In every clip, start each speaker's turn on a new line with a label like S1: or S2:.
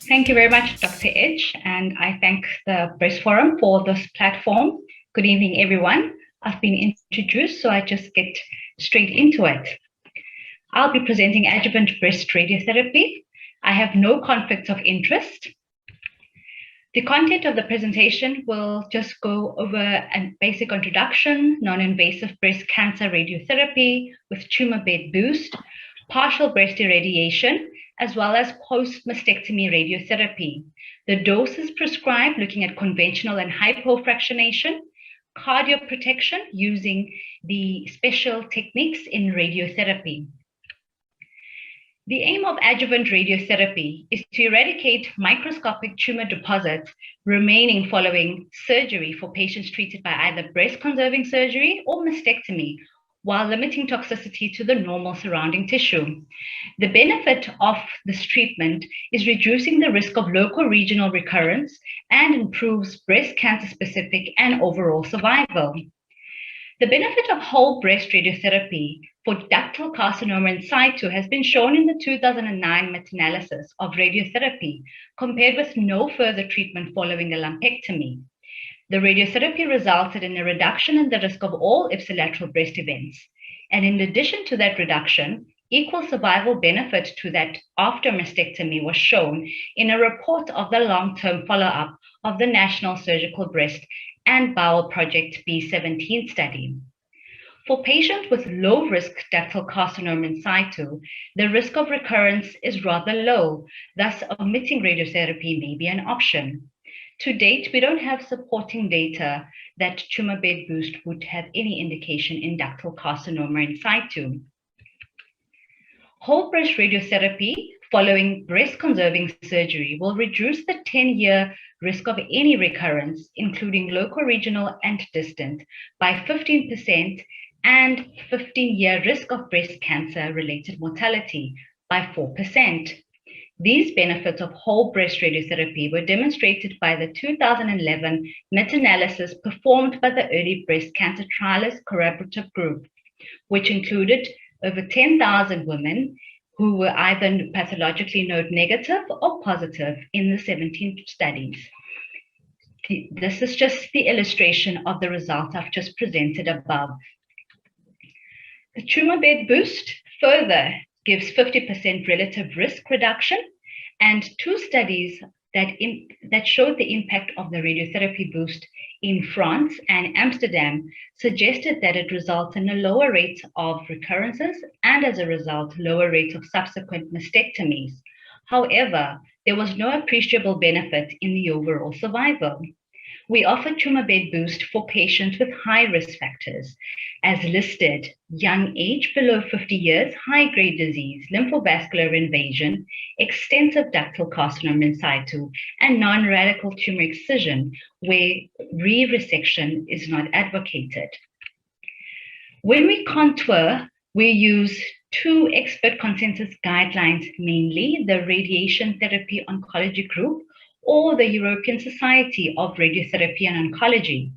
S1: Thank you very much, Dr. Edge, and I thank the Breast Forum for this platform. Good evening, everyone. I've been introduced, so I just get straight into it. I'll be presenting adjuvant breast radiotherapy. I have no conflicts of interest. The content of the presentation will just go over a basic introduction, non-invasive breast cancer radiotherapy with tumor bed boost, partial breast irradiation, as well as post-mastectomy radiotherapy. The doses prescribed looking at conventional and hypofractionation, cardioprotection using the special techniques in radiotherapy. The aim of adjuvant radiotherapy is to eradicate microscopic tumor deposits remaining following surgery for patients treated by either breast-conserving surgery or mastectomy, while limiting toxicity to the normal surrounding tissue. The benefit of this treatment is reducing the risk of local regional recurrence and improves breast cancer-specific and overall survival. The benefit of whole breast radiotherapy for ductal carcinoma in situ has been shown in the 2009 meta-analysis of radiotherapy compared with no further treatment following a lumpectomy. The radiotherapy resulted in a reduction in the risk of all ipsilateral breast events. And in addition to that reduction, equal survival benefit to that after mastectomy was shown in a report of the long-term follow-up of the National Surgical Breast and Bowel Project B17 study. For patients with low-risk ductal carcinoma in situ, the risk of recurrence is rather low, thus omitting radiotherapy may be an option. To date, we don't have supporting data that tumor bed boost would have any indication in ductal carcinoma in situ. Whole breast radiotherapy following breast-conserving surgery will reduce the 10-year risk of any recurrence, including local, regional, and distant, by 15% and 15-year risk of breast cancer-related mortality by 4%. These benefits of whole breast radiotherapy were demonstrated by the 2011 meta-analysis performed by the Early Breast Cancer Trialist Collaborative Group, which included over 10,000 women who were either pathologically node negative or positive in the 17 studies. This is just the illustration of the results I've just presented above. The tumor bed boost further gives 50% relative risk reduction, and two studies that showed the impact of the radiotherapy boost in France and Amsterdam suggested that it results in a lower rate of recurrences and, as a result, lower rate of subsequent mastectomies. However, there was no appreciable benefit in the overall survival. We offer tumor bed boost for patients with high risk factors, as listed: young age below 50 years, high-grade disease, lymphovascular invasion, extensive ductal carcinoma in situ, and non-radical tumor excision, where re-resection is not advocated. When we contour, we use two expert consensus guidelines, mainly the Radiation Therapy Oncology Group or the European Society of Radiotherapy and Oncology.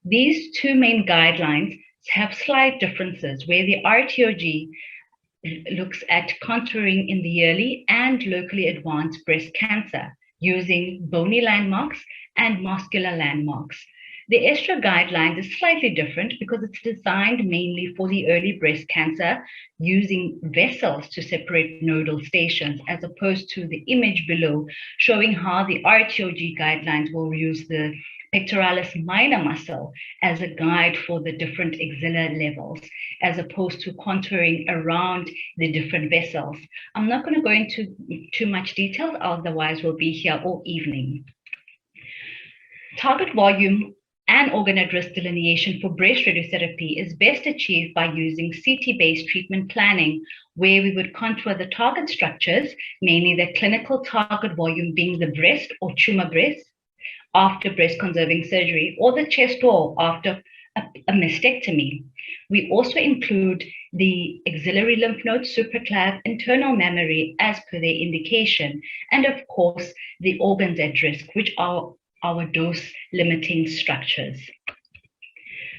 S1: These two main guidelines have slight differences, where the RTOG looks at contouring in the early and locally advanced breast cancer using bony landmarks and muscular landmarks. The ESTRA guidelines is slightly different because it's designed mainly for the early breast cancer using vessels to separate nodal stations, as opposed to the image below showing how the RTOG guidelines will use the pectoralis minor muscle as a guide for the different axilla levels, as opposed to contouring around the different vessels. I'm not going to go into too much detail, otherwise we'll be here all evening. Target volume and organ address delineation for breast radiotherapy is best achieved by using CT-based treatment planning, where we would contour the target structures, mainly the clinical target volume being the breast or tumor breast after breast-conserving surgery, or the chest wall after a mastectomy. We also include the axillary lymph nodes, supraclav, internal mammary as per their indication, and of course the organs at risk, which are our dose limiting structures.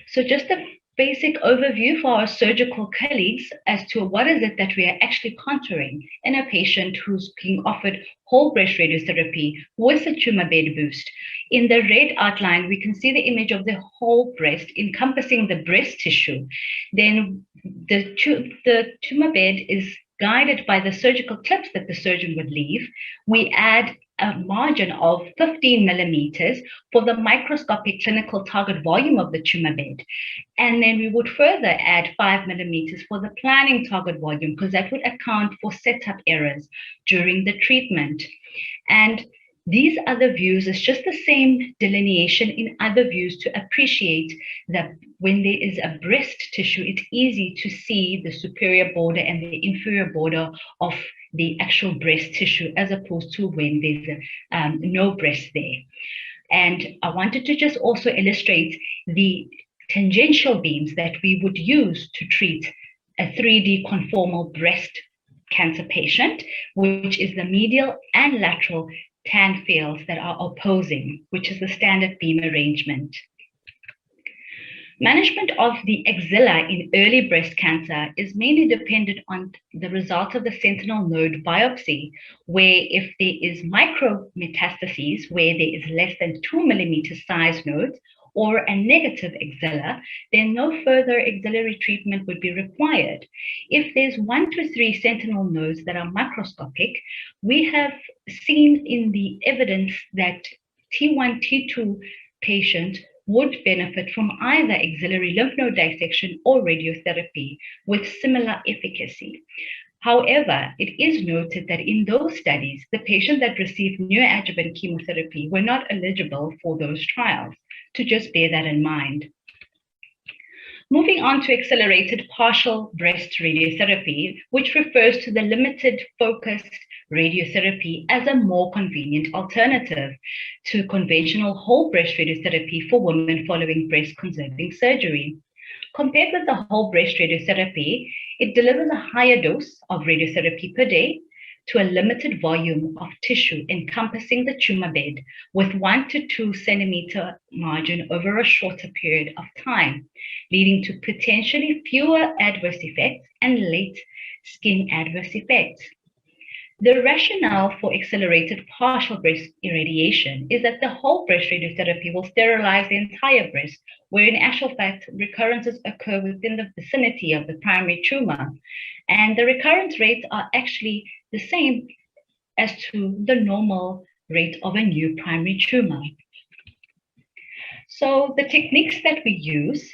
S1: So just a basic overview for our surgical colleagues as to what is it that we are actually contouring in a patient who's being offered whole breast radiotherapy with a tumor bed boost. In the red outline, we can see the image of the whole breast encompassing the breast tissue. Then the tumor bed is guided by the surgical clips that the surgeon would leave. We add a margin of 15 millimeters for the microscopic clinical target volume of the tumor bed. And then we would further add 5 millimeters for the planning target volume, because that would account for setup errors during the treatment. And these other views is just the same delineation in other views to appreciate that when there is a breast tissue, it's easy to see the superior border and the inferior border of the actual breast tissue, as opposed to when there's no breast there. And I wanted to just also illustrate the tangential beams that we would use to treat a 3D conformal breast cancer patient, which is the medial and lateral tan fields that are opposing, which is the standard beam arrangement. Management of the axilla in early breast cancer is mainly dependent on the result of the sentinel node biopsy, where if there is micrometastases, where there is less than 2 millimeter size nodes, or a negative axilla, then no further axillary treatment would be required. If there's 1 to 3 sentinel nodes that are macroscopic, we have seen in the evidence that T1, T2 patients would benefit from either axillary lymph node dissection or radiotherapy with similar efficacy. However, it is noted that in those studies, the patients that received neoadjuvant chemotherapy were not eligible for those trials, to just bear that in mind. Moving on to accelerated partial breast radiotherapy, which refers to the limited focused radiotherapy as a more convenient alternative to conventional whole breast radiotherapy for women following breast conserving surgery. Compared with the whole breast radiotherapy, it delivers a higher dose of radiotherapy per day to a limited volume of tissue encompassing the tumor bed with 1 to 2 centimeter margin over a shorter period of time, leading to potentially fewer adverse effects and late skin adverse effects. The rationale for accelerated partial breast irradiation is that the whole breast radiotherapy will sterilize the entire breast, where in actual fact, recurrences occur within the vicinity of the primary tumor. And the recurrence rates are actually the same as to the normal rate of a new primary tumor. So the techniques that we use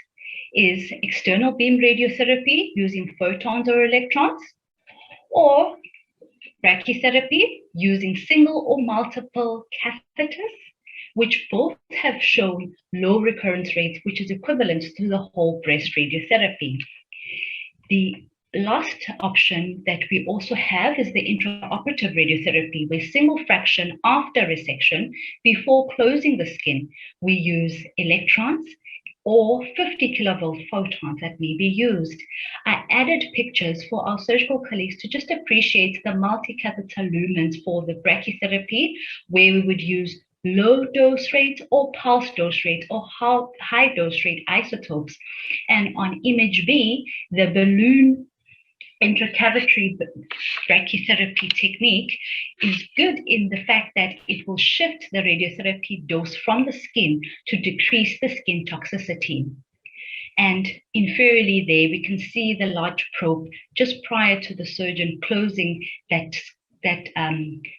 S1: is external beam radiotherapy using photons or electrons, or brachytherapy using single or multiple catheters, which both have shown low recurrence rates, which is equivalent to the whole breast radiotherapy. The last option that we also have is the intraoperative radiotherapy, where single fraction after resection, before closing the skin, we use electrons or 50 kilovolt photons that may be used. I added pictures for our surgical colleagues to just appreciate the multi-catheter lumens for the brachytherapy, where we would use low dose rate or pulse dose rate or high dose rate isotopes. And on image B, the balloon intracavitary brachytherapy technique is good in the fact that it will shift the radiotherapy dose from the skin to decrease the skin toxicity. And inferiorly there, we can see the large probe just prior to the surgeon closing that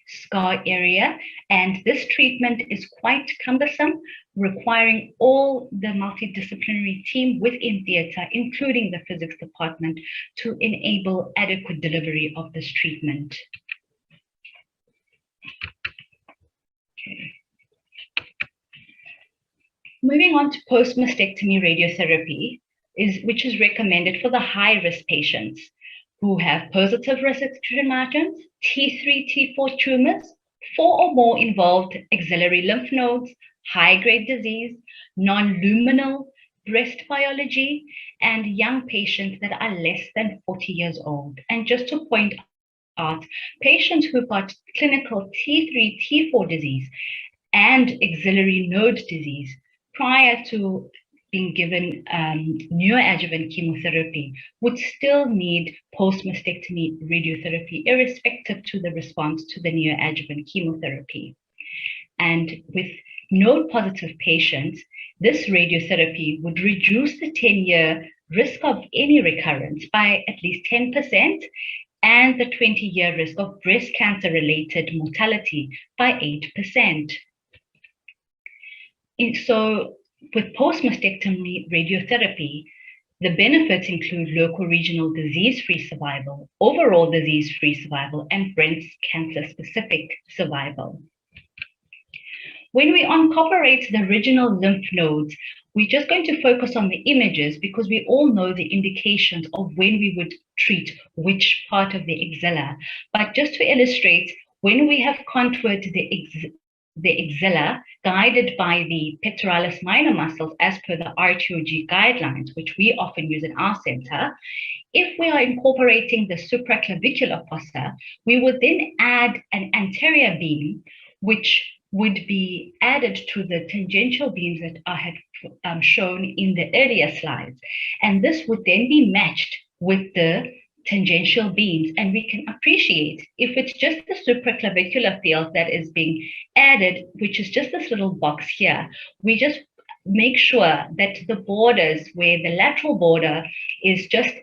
S1: scar area. And this treatment is quite cumbersome, requiring all the multidisciplinary team within theatre, including the physics department, to enable adequate delivery of this treatment. Okay. Moving on to post-mastectomy radiotherapy, which is recommended for the high-risk patients who have positive resection margins, T3, T4 tumors, 4 or more involved axillary lymph nodes, high-grade disease, non-luminal breast biology, and young patients that are less than 40 years old. And just to point out, patients who've got clinical T3, T4 disease and axillary node disease prior to being given neoadjuvant chemotherapy would still need post-mastectomy radiotherapy, irrespective to the response to the neoadjuvant chemotherapy. And with node-positive patients, this radiotherapy would reduce the 10-year risk of any recurrence by at least 10%, and the 20-year risk of breast cancer-related mortality by 8%. So with post-mastectomy radiotherapy, the benefits include local regional disease-free survival, overall disease-free survival, and breast cancer-specific survival. When we incorporate the original lymph nodes, we're just going to focus on the images because we all know the indications of when we would treat which part of the axilla. But just to illustrate, when we have contoured the axilla, guided by the pectoralis minor muscles as per the RTOG guidelines, which we often use in our center, if we are incorporating the supraclavicular fossa, we would then add an anterior beam, which would be added to the tangential beams that I had shown in the earlier slides. And this would then be matched with the tangential beams, and we can appreciate if it's just the supraclavicular field that is being added, which is just this little box here, we just make sure that the borders, where the lateral border is just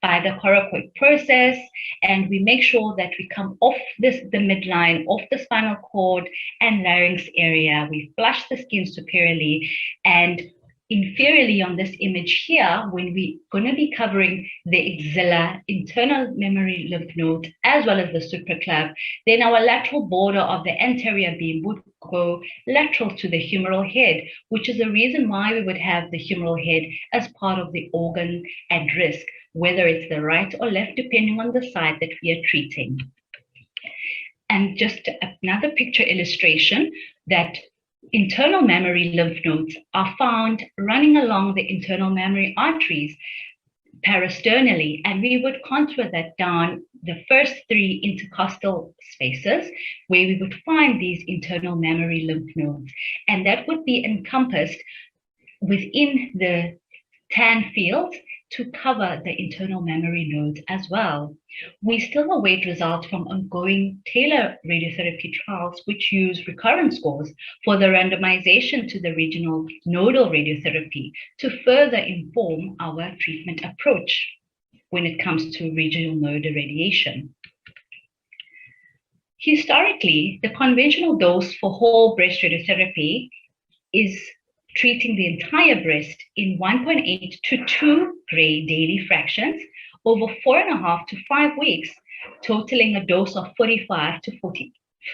S1: by the coracoid process, and we make sure that we come off the midline, off the spinal cord and larynx area. We flush the skin superiorly, and inferiorly on this image here, when we're going to be covering the axilla, internal mammary lymph node, as well as the supraclav, then our lateral border of the anterior beam would go lateral to the humeral head, which is the reason why we would have the humeral head as part of the organ at risk, whether it's the right or left, depending on the side that we are treating. And just another picture illustration that internal mammary lymph nodes are found running along the internal mammary arteries parasternally, and we would contour that down the first 3 intercostal spaces where we would find these internal mammary lymph nodes, and that would be encompassed within the tan field to cover the internal mammary nodes as well. We still await results from ongoing Taylor radiotherapy trials, which use recurrence scores for the randomization to the regional nodal radiotherapy to further inform our treatment approach when it comes to regional nodal radiation. Historically, the conventional dose for whole breast radiotherapy is treating the entire breast in 1.8 to 2 gray daily fractions over 4.5 to 5 weeks, totaling a dose of 45 to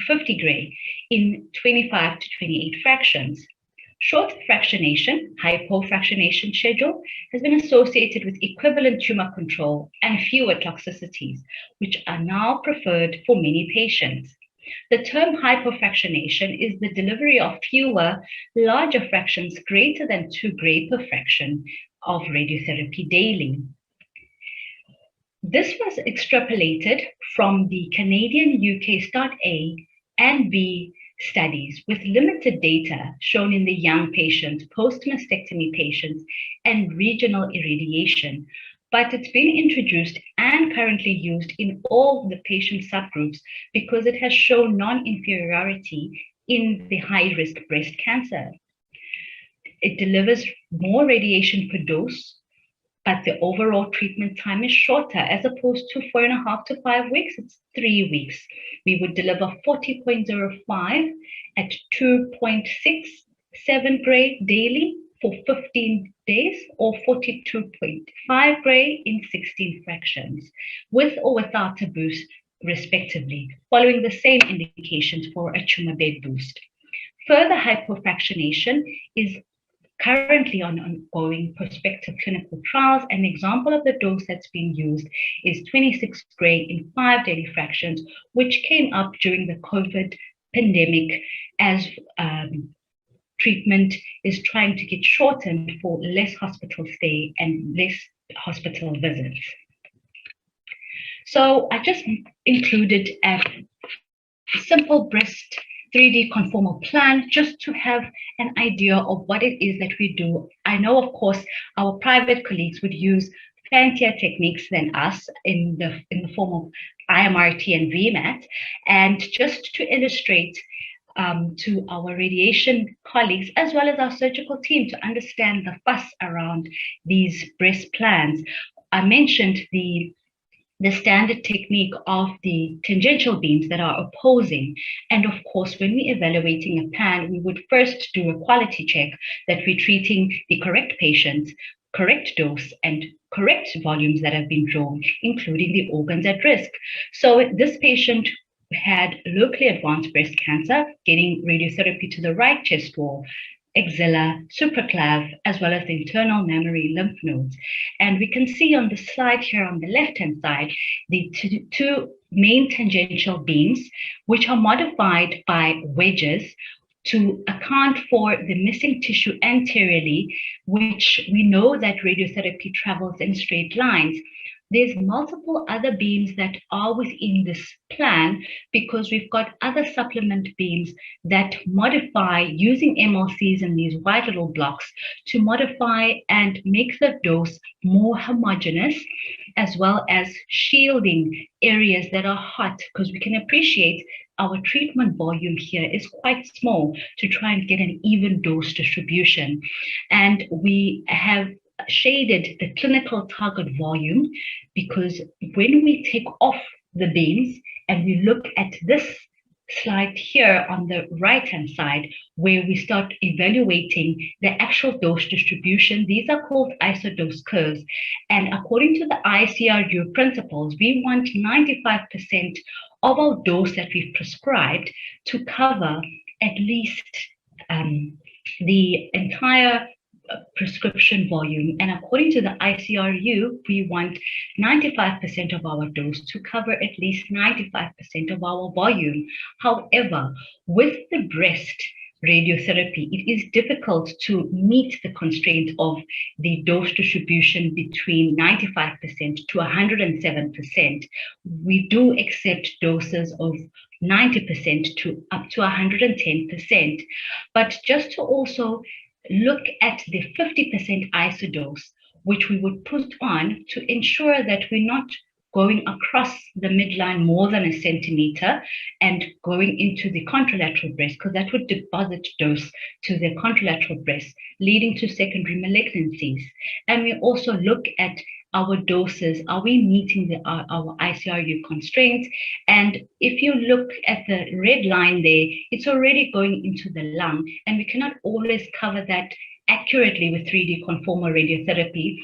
S1: 50 gray in 25 to 28 fractions. Short fractionation, hypofractionation schedule has been associated with equivalent tumor control and fewer toxicities, which are now preferred for many patients. The term hypofractionation is the delivery of fewer, larger fractions greater than 2 gray per fraction of radiotherapy daily. This was extrapolated from the Canadian UK START A and B studies with limited data shown in the young patients, post-mastectomy patients, and regional irradiation, but it's been introduced and currently used in all the patient subgroups because it has shown non-inferiority in the high-risk breast cancer. It delivers more radiation per dose, but the overall treatment time is shorter. As opposed to 4.5 to 5 weeks, it's 3 weeks. We would deliver 40.05 at 2.67 gray daily for 15 days, or 42.5 gray in 16 fractions, with or without a boost, respectively, following the same indications for a tumor bed boost. Further hypofractionation is currently on ongoing prospective clinical trials. An example of the dose that's being used is 26 gray in 5 daily fractions, which came up during the COVID pandemic as treatment is trying to get shortened for less hospital stay and less hospital visits. So I just included a simple breast 3D conformal plan just to have an idea of what it is that we do. I know, of course, our private colleagues would use fancier techniques than us in the form of IMRT and VMAT. And just to illustrate to our radiation colleagues as well as our surgical team to understand the fuss around these breast plans. I mentioned the standard technique of the tangential beams that are opposing. And of course, when we're evaluating a plan, we would first do a quality check that we're treating the correct patients, correct dose, and correct volumes that have been drawn, including the organs at risk. So this patient had locally advanced breast cancer, getting radiotherapy to the right chest wall, axilla, supraclav, as well as the internal mammary lymph nodes. And we can see on the slide here on the left-hand side, the two main tangential beams, which are modified by wedges to account for the missing tissue anteriorly, which we know that radiotherapy travels in straight lines. There's multiple other beams that are within this plan because we've got other supplement beams that modify using MLCs and these white little blocks to modify and make the dose more homogeneous, as well as shielding areas that are hot, because we can appreciate our treatment volume here is quite small to try and get an even dose distribution. And we have shaded the clinical target volume because when we take off the beams and we look at this slide here on the right-hand side, where we start evaluating the actual dose distribution, these are called isodose curves. And according to the ICRU principles, we want 95% of our dose that we've prescribed to cover at least the entire prescription volume. And according to the ICRU, we want 95% of our dose to cover at least 95% of our volume. However, with the breast radiotherapy, it is difficult to meet the constraint of the dose distribution between 95% to 107%. We do accept doses of 90% to up to 110%. But just to also look at the 50% isodose, which we would put on to ensure that we're not going across the midline more than a centimeter and going into the contralateral breast, because that would deposit dose to the contralateral breast, leading to secondary malignancies. And we also look at our doses. Are we meeting our ICRU constraints? And if you look at the red line there, it's already going into the lung, and we cannot always cover that accurately with 3D conformal radiotherapy.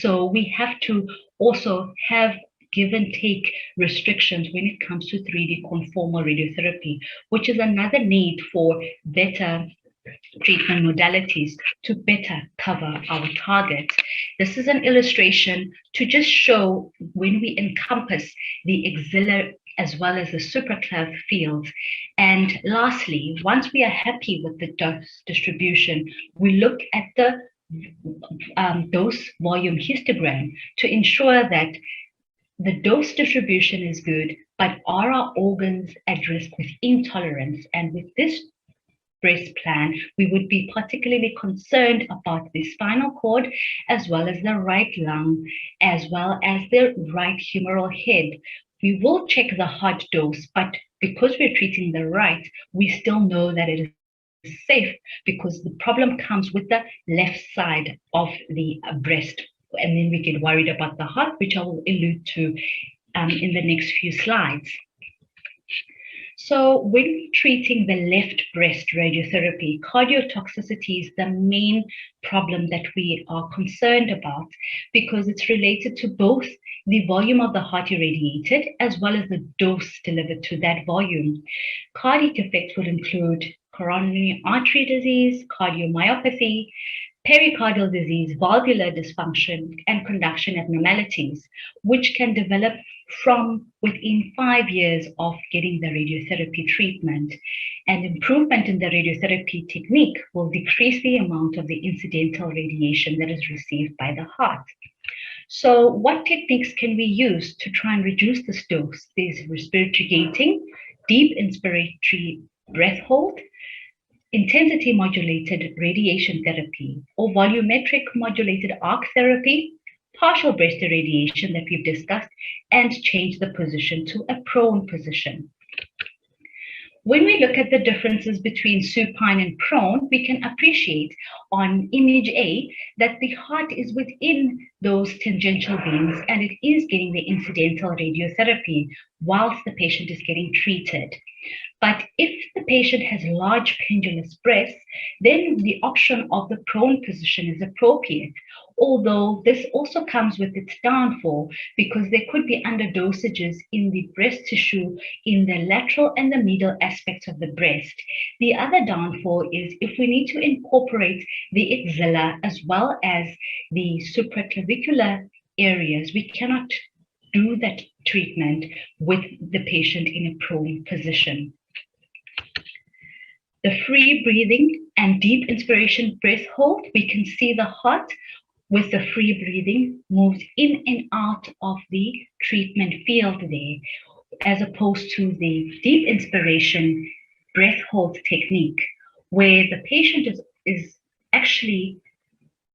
S1: So we have to also have give and take restrictions when it comes to 3D conformal radiotherapy, which is another need for better treatment modalities to better cover our targets. This is an illustration to just show when we encompass the axilla as well as the supraclav fields. And lastly, once we are happy with the dose distribution, we look at the dose volume histogram to ensure that the dose distribution is good, but are our organs at risk with intolerance? And with this breast plan, we would be particularly concerned about the spinal cord, as well as the right lung, as well as the right humeral head. We will check the heart dose, but because we're treating the right, we still know that it is safe, because the problem comes with the left side of the breast. And then we get worried about the heart, which I will allude to in the next few slides. So when we're treating the left breast radiotherapy, cardiotoxicity is the main problem that we are concerned about, because it's related to both the volume of the heart irradiated as well as the dose delivered to that volume. Cardiac effects will include coronary artery disease, cardiomyopathy, pericardial disease, valvular dysfunction, and conduction abnormalities, which can develop from within 5 years of getting the radiotherapy treatment. And improvement in the radiotherapy technique will decrease the amount of the incidental radiation that is received by the heart. So what techniques can we use to try and reduce this dose? There's respiratory gating, deep inspiratory breath hold, intensity modulated radiation therapy, or volumetric modulated arc therapy, partial breast irradiation that we've discussed, and change the position to a prone position. When we look at the differences between supine and prone, we can appreciate on image A that the heart is within those tangential beams and it is getting the incidental radiotherapy whilst the patient is getting treated. But if the patient has large pendulous breasts, then the option of the prone position is appropriate. Although this also comes with its downfall because there could be underdosages in the breast tissue in the lateral and the medial aspects of the breast. The other downfall is if we need to incorporate the axilla as well as the supraclavicular areas, we cannot do that treatment with the patient in a prone position. The free breathing and deep inspiration breath hold, we can see the heart with the free breathing moves in and out of the treatment field there, as opposed to the deep inspiration breath hold technique, where the patient is actually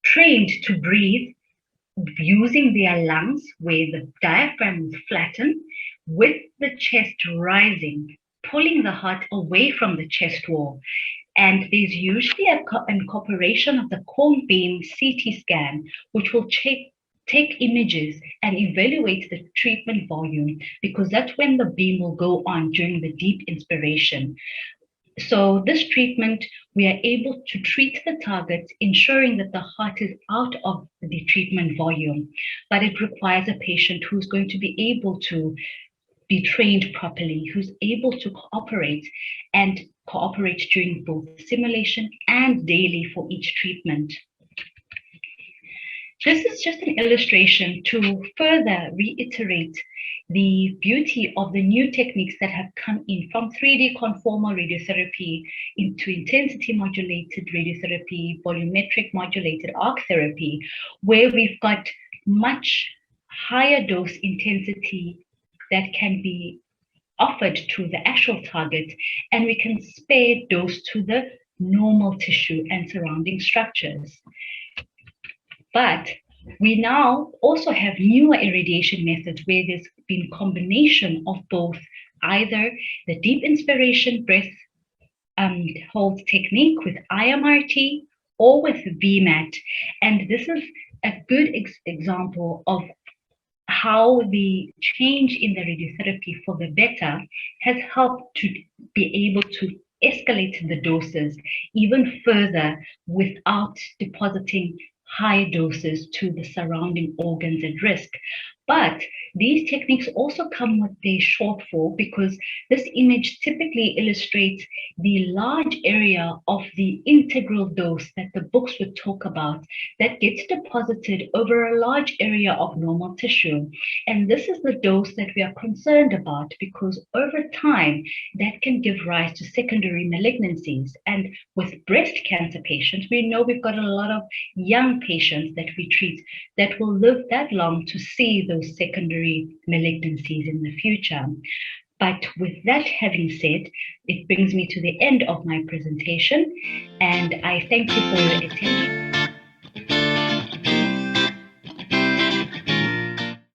S1: trained to breathe using their lungs, where the diaphragm is flattened, with the chest rising, pulling the heart away from the chest wall. And there's usually an incorporation of the cone beam CT scan, which will take images and evaluate the treatment volume, because that's when the beam will go on during the deep inspiration. So this treatment, we are able to treat the target, ensuring that the heart is out of the treatment volume, but it requires a patient who's going to be able to be trained properly, who's able to cooperate during both simulation and daily for each treatment. This is just an illustration to further reiterate the beauty of the new techniques that have come in from 3D conformal radiotherapy into intensity modulated radiotherapy, volumetric modulated arc therapy, where we've got much higher dose intensity that can be offered to the actual target, and we can spare dose to the normal tissue and surrounding structures. But we now also have newer irradiation methods where there's been combination of both either the deep inspiration breath hold technique with IMRT or with VMAT. And this is a good example of how the change in the radiotherapy for the better has helped to be able to escalate the doses even further without depositing high doses to the surrounding organs at risk. But these techniques also come with their shortfall because this image typically illustrates the large area of the integral dose that the books would talk about that gets deposited over a large area of normal tissue. And this is the dose that we are concerned about because over time that can give rise to secondary malignancies. And with breast cancer patients, we know we've got a lot of young patients that we treat that will live that long to see those secondary malignancies in the future. But with that having said, it brings me to the end of my presentation, and I thank you for your attention.